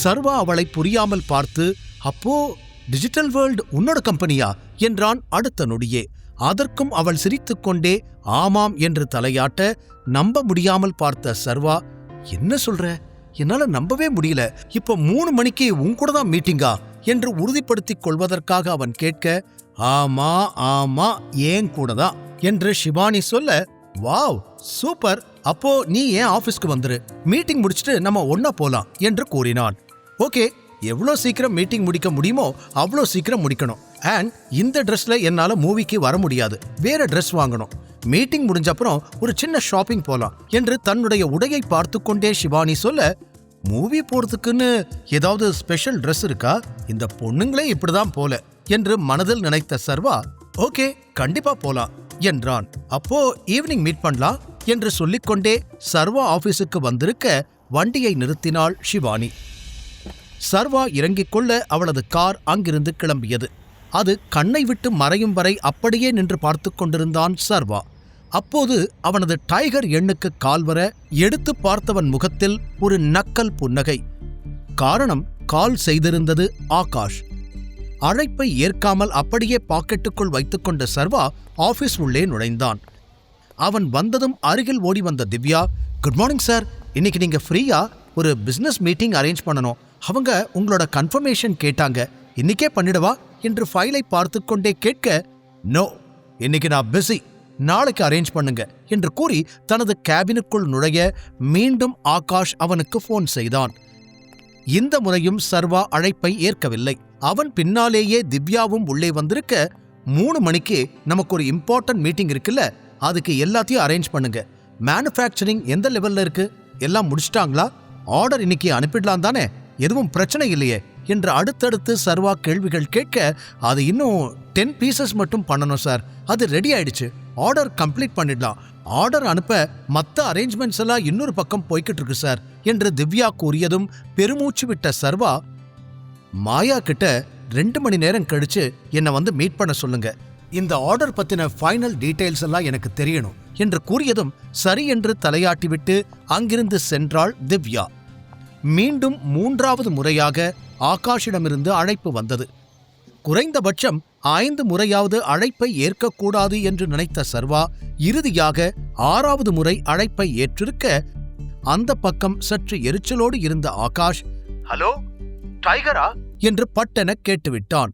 சர்வா அவளை புரியாமல் பார்த்து, அப்போ டிஜிட்டல் வேர்ல்ட் உன்னோட கம்பெனியா என்றான் அடுத்த நொடியே. அதற்கும் அவள் சிரித்துக்கொண்டே ஆமாம் என்று தலையாட்ட, நம்ப முடியாமல் பார்த்த சர்வா, என்ன சொல்ற? என்னால நம்பவே முடியல. இப்ப 3 மணிக்கு உன்கூட தான் மீட்டிங்கா என்று உறுதிப்படுத்திக் கொள்வதற்காக அவன் கேட்க, ஆமா ஆமா ஏன் கூட தான் என்று ஷிவானி சொல்ல, வாவ் சூப்பர், அப்போ நீ ஏன் ஆபீஸ்க்கு வந்துரு, மீட்டிங் முடிச்சுட்டு நம்ம ஒன்னா போலாம் என்று கூறினான். ஓகே, எவ்வளோ சீக்கிரம் மீட்டிங் முடிக்க முடியுமோ அவ்வளோ சீக்கிரம் முடிக்கணும். அண்ட் இந்த ட்ரெஸ்ல என்னால மூவிக்கு வர முடியாது, வேற ட்ரெஸ் வாங்கணும். மீட்டிங் முடிஞ்சப்புறம் ஒரு சின்ன ஷாப்பிங் போலாம் என்று தன்னுடைய உடையை பார்த்து கொண்டே ஷிவானி சொல்ல, மூவி போறதுக்குன்னு ஏதாவது ஸ்பெஷல் ட்ரெஸ் இருக்கா? இந்த பொண்ணுங்களே இப்படிதான் போல என்று மனதில் நினைத்த சர்வா, ஓகே கண்டிப்பா போலாம் என்றான். அப்போ ஈவினிங் மீட் பண்ணலாம் என்று சொல்லிக்கொண்டே சர்வா ஆபீஸுக்கு வந்திருக்க வண்டியை நிறுத்தினாள் ஷிவானி. சர்வா இறங்கிக் கொள்ள அவளது கார் அங்கிருந்து கிளம்பியது. அது கண்ணை விட்டு மறையும் வரை அப்படியே நின்று பார்த்து கொண்டிருந்தான் சர்வா. அப்போது அவனது டைகர் எண்ணுக்கு கால் வர எடுத்து பார்த்தவன் முகத்தில் ஒரு நக்கல் புன்னகை. காரணம், கால் செய்திருந்தது ஆகாஷ். அழைப்பை ஏற்காமல் அப்படியே பாக்கெட்டுக்குள் வைத்துக்கொண்ட சர்வா ஆபீஸ் உள்ளே நுழைந்தான். அவன் வந்ததும் அருகில் ஓடி வந்த திவ்யா, குட் மார்னிங் சார், இன்னைக்கு நீங்க ஃப்ரீயா? ஒரு பிசினஸ் மீட்டிங் அரேஞ்ச் பண்ணணும். அவங்க உங்களோட கன்ஃபர்மேஷன் கேட்டாங்க, இன்னைக்கே பண்ணிடவா என்று ஃபைலை பார்த்து கொண்டே கேட்க, நோ இன்னைக்கு நான் பிஸி, நாளைக்கு அரேஞ்ச் பண்ணுங்க என்று கூறி தனது கேபினுக்குள் நுழைய மீண்டும் ஆகாஷ் அவனுக்கு போன் செய்தான். இந்த முறையும் சர்வா அழைப்பை ஏற்கவில்லை. அவன் பின்னாலேயே திவ்யாவும் உள்ளே வந்திருக்க, 3 மணிக்கு நமக்கு ஒரு இம்பார்ட்டன்ட் மீட்டிங் இருக்குல்ல, அதுக்கு எல்லாத்தையும் அரேஞ்ச் பண்ணுங்க. மேனுஃபேக்சரிங் எந்த லெவல்ல இருக்கு? எல்லாம் முடிச்சிட்டாங்களா? ஆர்டர் இன்னைக்கு அனுப்பிடலாம் தானே? எதுவும் பிரச்சனை இல்லையே என்று அடுத்தடுத்து சர்வா கேள்விகள் கேட்க, அது இன்னும் 10 பீசஸ் மட்டும் பண்ணணும் சார், அது ரெடி ஆயிடுச்சு, ஆர்டர் கம்ப்ளீட் பண்ணிடலாம். ஆர்டர் அனுப்ப மற்ற அரேஞ்ச்மெண்ட்ஸ் எல்லாம் இன்னொரு பக்கம் போய்கிட்டு இருக்கு சார் என்று திவ்யா கூறியதும் பெருமூச்சு விட்ட சர்வா, மாயா கிட்ட 2 மணி நேரம் கழிச்சு என்னை வந்து மீட் பண்ண சொல்லுங்க, இந்த ஆர்டர் பத்தின ஃபைனல் டீடைல்ஸ் எல்லாம் எனக்கு தெரியணும் என்று கூறியதும் சரி என்று தலையாட்டிவிட்டு அங்கிருந்து சென்றாள் திவ்யா. மீண்டும் 3வது முறையாக ஆகாஷிடமிருந்து அழைப்பு வந்தது. குறைந்தபட்சம் 5 முறையாவது அழைப்பை ஏற்கக்கூடாது என்று நினைத்த சர்வா இறுதியாக 6வது முறை அழைப்பை ஏற்றிருக்க, அந்த பக்கம் சற்று எரிச்சலோடு இருந்த ஆகாஷ், ஹலோ டைகரா என்று பட்டென கேட்டுவிட்டான்.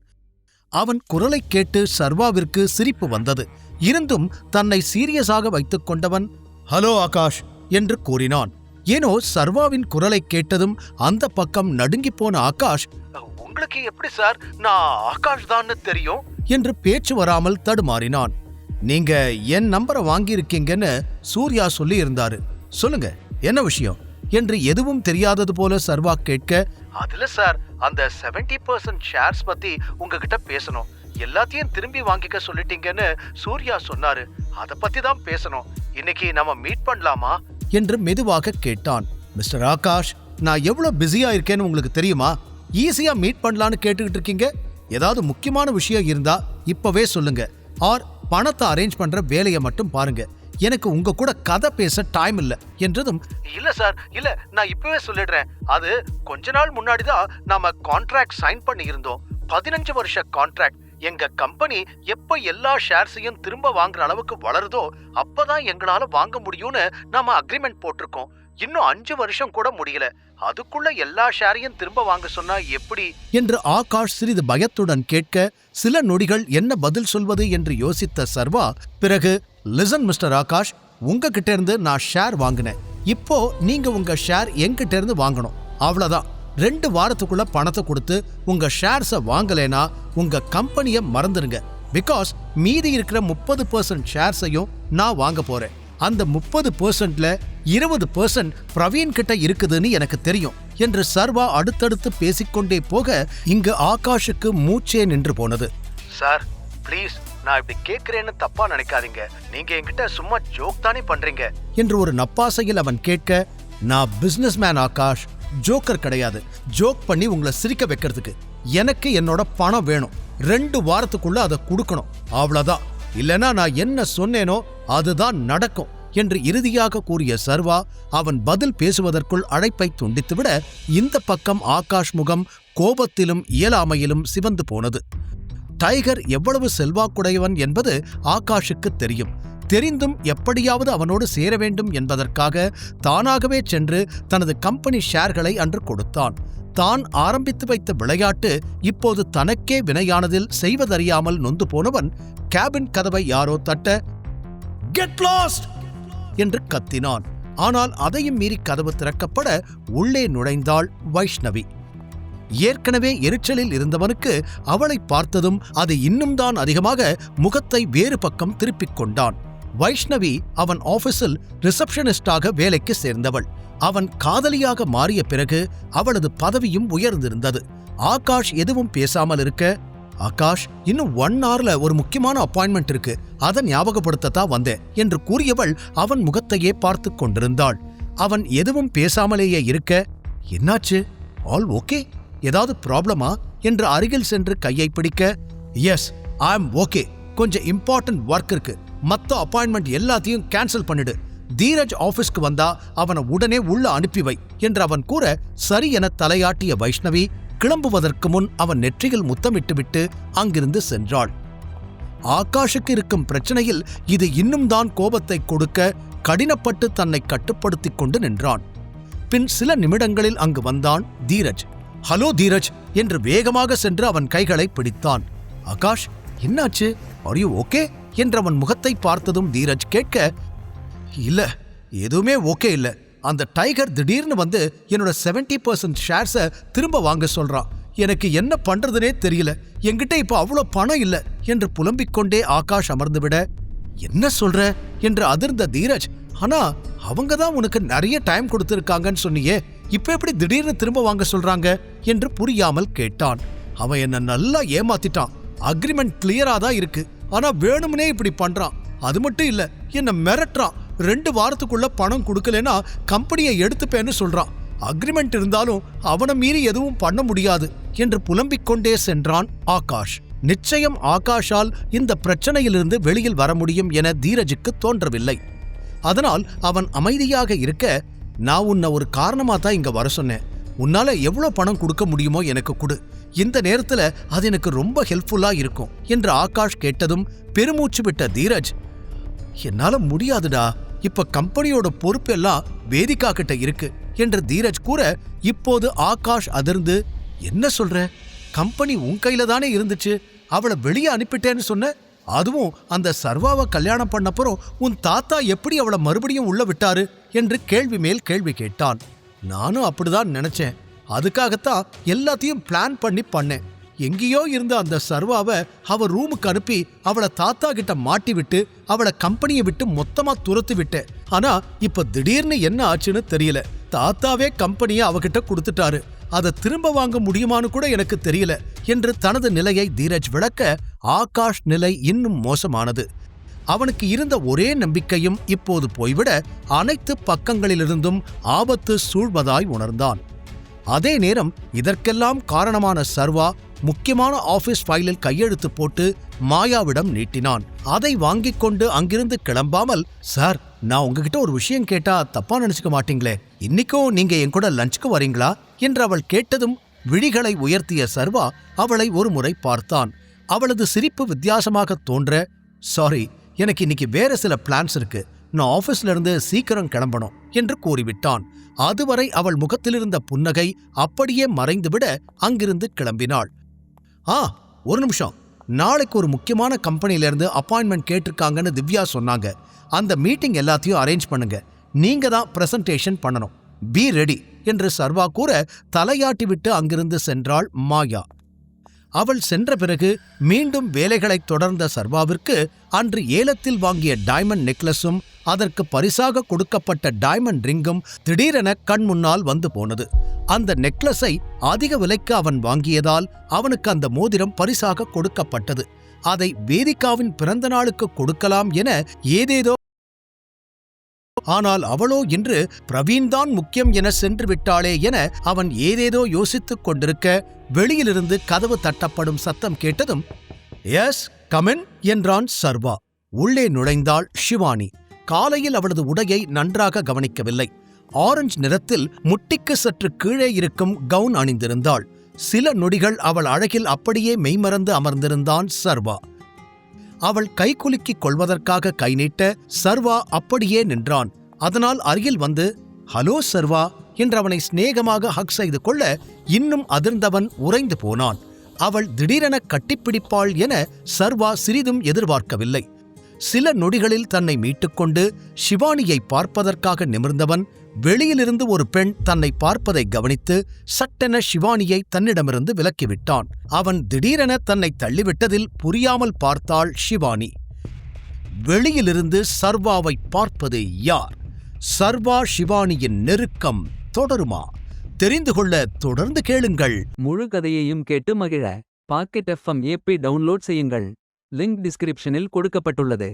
அவன் குரலை கேட்டு சர்வாவிற்கு சிரிப்பு வந்தது. இருந்தும் தன்னை சீரியஸாக வைத்துக் கொண்டவன், ஹலோ ஆகாஷ் என்று கூறினான். ஏனோ சர்வாவின் குரலை கேட்டதும் அந்த பக்கம் நடுங்கி போன ஆகாஷ், உங்களுக்கு எப்படி சார் நான் ஆகாஷ் தான் தெரியும் என்று பேச்சு வராமல் தடுமாறினான். நீங்க என் நம்பரை வாங்கியிருக்கீங்கன்னு சூர்யா சொல்லி இருந்தாரு, சொல்லுங்க என்ன விஷயம் என்று எதுவும் தெரியாதது போல சர்வா கேட்க, அதுல சார் அந்த 70% ஷேர்ஸ் பத்தி உங்ககிட்ட பேசணும், எல்லாத்தையும் திரும்பி வாங்கிக்க சொல்லிட்டீங்கன்னு சூர்யா சொன்னாரு, அத பத்தி தான் பேசணும், இன்னைக்கு நம்ம மீட் பண்ணலாமா என்று மெதுவாக கேட்டான். மிஸ்டர் ஆகாஷ், நான் எவ்வளவு பிஸியா இருக்கேன்னு உங்களுக்கு தெரியுமா? ஈஸியா மீட் பண்ணலான்னு கேட்டுக்கிட்டு இருக்கீங்க. ஏதாவது முக்கியமான விஷயம் இருந்தா இப்பவே சொல்லுங்க, ஆர் பணத்தை அரேஞ்ச் பண்ற வேலையை மட்டும் பாருங்க, எனக்கு உங்க கூட கதை பேச டைம் இல்ல என்றதும், இல்ல சார் இல்ல, நான் இப்பவே சொல்லிடுறேன், அது கொஞ்ச நாள் முன்னாடி தான் நாம கான்ட்ராக்ட் சைன் பண்ணி இருந்தோம், 15 வருஷ கான்ட்ராக்ட். எங்க கம்பெனி எப்ப எல்லா ஷேர்ஸையும் திரும்ப வாங்குற அளவுக்கு வளருதோ அப்பதான் எங்களால வாங்க முடியும்னு நாம அக்ரிமெண்ட் போட்டிருக்கோம். இன்னும் 5 வருஷம் கூட முடியல, அதுக்குள்ள எல்லா ஷேரையும் திரும்ப வாங்க சொன்னா எப்படி என்று ஆகாஷ் சிறிது பயத்துடன் கேட்க, சில நொடிகள் என்ன பதில் சொல்வது என்று யோசித்த சர்வா பிறகு, லிசன் மிஸ்டர் ஆகாஷ், உங்ககிட்ட இருந்து நான் ஷேர் வாங்கினேன், இப்போ நீங்க உங்க ஷேர் என்கிட்ட இருந்து வாங்கணும், அவ்வளவுதான். 2 வாரத்துக்குள்ள பணத்தை கொடுத்து உங்க ஷேர்ஸை வாங்கலைனா உங்க கம்பெனியை மறந்துருங்க. பிகாஸ் மீதி இருக்கிற 30% ஷேர்ஸையும் நான் வாங்க போறேன். அந்த 30%ல 20% பிரவீன் கிட்ட இருக்குதுன்னு எனக்கு தெரியும் என்று சர்வா அடுத்தடுத்து பேசிக்கொண்டே போக, இங்கு ஆகாஷுக்கு மூச்சே நின்று போனது. சார் ப்ளீஸ், நான் இப்படி கேட்கிறேன்னு தப்பா நினைக்காதீங்க, நீங்க என்கிட்ட சும்மா ஜோக் தானே பண்றீங்க என்று ஒரு நப்பாசையில் அவன் கேட்க, நான் பிசினஸ் மேன் ஆகாஷ், ஜோக்கர் கிடையாது. ஜோக் பண்ணி உங்களை சிரிக்க வைக்கிறதுக்கு எனக்கு என்னோட பணம் வேணும், 2 வாரத்துக்குள்ள அதை கொடுக்கணும், அவ்வளவுதான். இல்லனா நான் என்ன சொன்னேனோ அதுதான் நடக்கும் என்று இறுதியாக கூறிய சர்வா அவன் பதில் பேசுவதற்குள் அழைப்பை துண்டித்துவிட இந்த பக்கம் ஆகாஷ் முகம் கோபத்திலும் இயலாமையிலும் சிவந்து போனது. டைகர் எவ்வளவு செல்வாக்குடையவன் என்பது ஆகாஷுக்கு தெரியும். தெரிந்தும் எப்படியாவது அவனோடு சேர வேண்டும் என்பதற்காக தானாகவே சென்று தனது கம்பெனி ஷேர்களை அன்று கொடுத்தான். தான் ஆரம்பித்து வைத்த விளையாட்டு இப்போது தனக்கே வினையானதில் செய்வதறியாமல் நொந்து போனவன் கேபின் கதவை யாரோ தட்ட "கெட் லாஸ்ட்" என்று கத்தினான். ஆனால் அதையும் மீறி கதவு திறக்கப்பட உள்ளே நுழைந்தாள் வைஷ்ணவி. ஏற்கனவே எரிச்சலில் இருந்தவனுக்கு அவளை பார்த்ததும் அது இன்னும் தான் அதிகமாக முகத்தை வேறு பக்கம் திருப்பிக் கொண்டான். வைஷ்ணவி அவன் ஆபீஸில் ரிசப்ஷனிஸ்டாக வேலைக்கு சேர்ந்தவள். அவன் காதலியாக மாறிய பிறகு அவளது பதவியும் உயர்ந்திருந்தது. ஆகாஷ் எதுவும் பேசாமல் இருக்க, "ஆகாஷ், இன்னும் 1 hourல ஒரு முக்கியமான அப்பாயின்மெண்ட் இருக்கு, அதை ஞாபகப்படுத்தத்தான் வந்தேன்" என்று கூறியவள் அவன் முகத்தையே பார்த்து கொண்டிருந்தாள். அவன் எதுவும் பேசாமலேயே இருக்க, "என்னாச்சு? All okay? ஏதாவது ப்ராப்ளமா?" என்று அருகில் சென்று கையை பிடிக்க, "எஸ், ஐ அம் ஓகே. கொஞ்சம் இம்பார்ட்டன்ட் ஒர்க் இருக்கு. மத்த அப்பாயின்மெண்ட் எல்லாத்தையும் கேன்சல் பண்ணிடு. தீரஜ் ஆபீஸ்க்கு வந்தா அவனை உடனே உள்ள அனுப்பி வை" என்று அவன் கூற, சரி என தலையாட்டிய வைஷ்ணவி கிளம்புவதற்கு முன் அவன் நெற்றியில் முத்தமிட்டுவிட்டு அங்கிருந்து சென்றாள். ஆகாஷுக்கு இருக்கும் பிரச்சனையில் இது இன்னும் தான் கோபத்தை கொடுக்க கடினப்பட்டு தன்னை கட்டுப்படுத்திக் கொண்டு நின்றான். பின் சில நிமிடங்களில் அங்கு வந்தான் தீரஜ். "ஹலோ தீரஜ்" என்று வேகமாக சென்று அவன் கைகளை பிடித்தான். "ஆகாஷ், என்னாச்சு? Are you okay?" என்று அவன் முகத்தை பார்த்ததும் தீரஜ் கேட்க, "இல்ல, எதுவுமே ஓகே இல்ல. அந்த டைகர் திடீர்னு வந்து என்னோட 70% ஷேர்ஸை திரும்ப வாங்க சொல்றான். எனக்கு என்ன பண்றதுனே தெரியல. என்கிட்ட இப்ப அவ்வளோ பணம் இல்ல" என்று புலம்பிக் கொண்டே ஆகாஷ் அமர்ந்துவிட, "என்ன சொல்ற?" என்று அதிர்ந்த தீரஜ், "ஆனா அவங்க தான் உனக்கு நிறைய டைம் கொடுத்திருக்காங்கன்னு சொன்னியே, இப்ப எப்படி திடீர்னு திரும்ப வாங்க சொல்றாங்க?" என்று புரியாமல் கேட்டான். "அவன் என்ன நல்லா ஏமாத்திட்டான். அக்ரிமெண்ட் கிளியரா தான் இருக்கு, ஆனா வேணும்னே இப்படி பண்றான். அது மட்டும் இல்ல, என்ன மிரட்டுறான். 2 வாரத்துக்குள்ள பணம் கொடுக்கலனா கம்பெனியை எடுத்துப்பேன்னு சொல்றான். அக்ரிமெண்ட் இருந்தாலும் அவனை மீறி எதுவும் பண்ண முடியாது" என்று புலம்பிக் கொண்டே சென்றான் ஆகாஷ். நிச்சயம் ஆகாஷால் இந்த பிரச்சனையிலிருந்து வெளியில் வர முடியும் என தீரஜுக்கு தோன்றவில்லை. அதனால் அவன் அமைதியாக இருக்க, "நான் உன்னை ஒரு காரணமா தான் இங்க வர சொன்னேன். உன்னால எவ்வளவு பணம் கொடுக்க முடியுமோ எனக்கு கொடு. இந்த நேரத்துல அது எனக்கு ரொம்ப ஹெல்ப்ஃபுல்லா இருக்கும்" என்று ஆகாஷ் கேட்டதும் பெருமூச்சு விட்ட தீரஜ், "என்னால முடியாதுடா. இப்ப கம்பெனியோட பொறுப்பெல்லாம் வேதிகா கிட்ட இருக்கு" என்று தீரஜ் கூற, இப்போது ஆகாஷ் அதிர்ந்து, "என்ன சொல்ற? கம்பெனி உன் கையில தானே இருந்துச்சு. அவளை வெளியே அனுப்பிட்டேன்னு சொன்ன. அதுவும் அந்த சர்வாவை கல்யாணம் பண்ணப்புறம் உன் தாத்தா எப்படி அவளை மறுபடியும் உள்ள விட்டாரு?" என்று கேள்வி மேல் கேள்வி கேட்டான். "நானும் அப்படிதான் நினைச்சேன். அதுக்காகத்தான் எல்லாத்தையும் பிளான் பண்ணேன். எங்கேயோ இருந்த அந்த சர்வாவை அவ ரூமுக்கு அனுப்பி அவளை தாத்தா கிட்ட மாட்டி விட்டு அவளை கம்பெனியை விட்டு மொத்தமா துரத்து விட்டேன். ஆனா இப்ப திடீர்னு என்ன ஆச்சுன்னு தெரியல. தாத்தாவே கம்பெனியை அவகிட்ட கொடுத்துட்டாரு. அதை திரும்ப வாங்க முடியுமான்னு கூட எனக்கு தெரியல" என்று தனது நிலையை தீரஜ் விளக்க, ஆகாஷ் நிலை இன்னும் மோசமானது. அவனுக்கு இருந்த ஒரே நம்பிக்கையும் இப்போது போய்விட அனைத்து பக்கங்களிலிருந்தும் ஆபத்து சூழ்வதாய் உணர்ந்தான். அதே நேரம் இதற்கெல்லாம் காரணமான சர்வா முக்கியமான ஆபீஸ் ஃபைலில் கையெழுத்து போட்டு மாயாவிடம் நீட்டினான். அதை வாங்கிக் கொண்டு அங்கிருந்து கிளம்பாமல், "சார், நான் உங்ககிட்ட ஒரு விஷயம் கேட்டா தப்பா நினைச்சுக்க மாட்டீங்களே? இன்னைக்கும் நீங்க என் கூட லஞ்சுக்கு வரீங்களா?" என்று அவள் கேட்டதும் விழிகளை உயர்த்திய சர்வா அவளை ஒரு முறை பார்த்தான். அவளது சிரிப்பு வித்தியாசமாக தோன்ற, "சாரி, எனக்கு இன்னைக்கு வேற சில பிளான்ஸ் இருக்கு. நான் ஆபீஸ்ல இருந்து சீக்கிரம் கிளம்பணும்" என்று கூறிவிட்டான். அதுவரை அவள் முகத்திலிருந்த புன்னகை அப்படியே மறைந்துவிட அங்கிருந்து கிளம்பினாள். ஒரு நிமிஷம். நாளைக்கு ஒரு முக்கியமான கம்பெனியிலிருந்து அப்பாயின்மெண்ட் கேட்டிருக்காங்கன்னு திவ்யா சொன்னாங்க. அந்த மீட்டிங் எல்லாத்தையும் அரேஞ்ச் பண்ணுங்க. நீங்க தான் பிரசன்டேஷன் பண்ணணும். பி ரெடி" என்று சர்வா கூற தலையாட்டி விட்டு அங்கிருந்து சென்றாள் மாயா. அவள் சென்ற பிறகு மீண்டும் வேலைகளைத் தொடர்ந்த சர்வாவிற்கு அன்று ஏலத்தில் வாங்கிய டைமண்ட் நெக்லஸும் அதற்கு பரிசாக கொடுக்கப்பட்ட டைமண்ட் ரிங்கும் திடீரென கண் முன்னால் வந்து போனது. அந்த நெக்லஸை அதிக விலைக்கு அவன் வாங்கியதால் அவனுக்கு அந்த மோதிரம் பரிசாக கொடுக்கப்பட்டது. அதை வேதிகாவின் பிறந்த நாளுக்கு கொடுக்கலாம் என ஏதேதோ, ஆனால் அவளோ இன்று பிரவீன்தான் முக்கியம் என சென்று விட்டாளே என அவன் ஏதேதோ யோசித்துக் கொண்டிருக்க வெளியிலிருந்து கதவு தட்டப்படும் சத்தம் கேட்டதும், "எஸ், கம் இன்" என்றான் சர்வா. உள்ளே நுழைந்தாள் ஷிவானி. காலையில் அவளது உடையை நன்றாக கவனிக்கவில்லை. ஆரஞ்சு நிறத்தில் முட்டிக்கு சற்று கீழே இருக்கும் கவுன் அணிந்திருந்தாள். சில நொடிகள் அவள் அழகில் அப்படியே மெய்மறந்து அமர்ந்திருந்தான் சர்வா. அவள் கைகுலுக்கிக் கொள்வதற்காக கை நீட்ட சர்வா அப்படியே நின்றான். அதனால் அருகில் வந்து ஹலோ சர்வா என்று அவனை சிநேகமாக ஹக் செய்து கொள்ள இன்னும் அதிர்ந்தவன் உறைந்து போனான். அவள் திடீரென கட்டிப்பிடிப்பாள் என சர்வா சிறிதும் எதிர்பார்க்கவில்லை. சில நொடிகளில் தன்னை மீட்டுக்கொண்டு ஷிவானியை பார்ப்பதற்காக நிமிர்ந்தவன் வெளியிலிருந்து ஒரு பெண் தன்னை பார்ப்பதை கவனித்து சட்டென ஷிவானியை தன்னிடமிருந்து விலக்கிவிட்டான். அவன் திடீரென தன்னை தள்ளிவிட்டதில் புரியாமல் பார்த்தாள் ஷிவானி. வெளியிலிருந்து சர்வாவை பார்ப்பது யார்? சர்வா ஷிவானியின் நெருக்கம் தொடருமா? தெரிந்து கொள்ள தொடர்ந்து கேளுங்கள். முழு கதையையும் கேட்டு மகிழ பாக்கெட் FM ஆப்பை டவுன்லோட் செய்யுங்கள். லிங்க் டிஸ்கிரிப்ஷனில் கொடுக்கப்பட்டுள்ளது.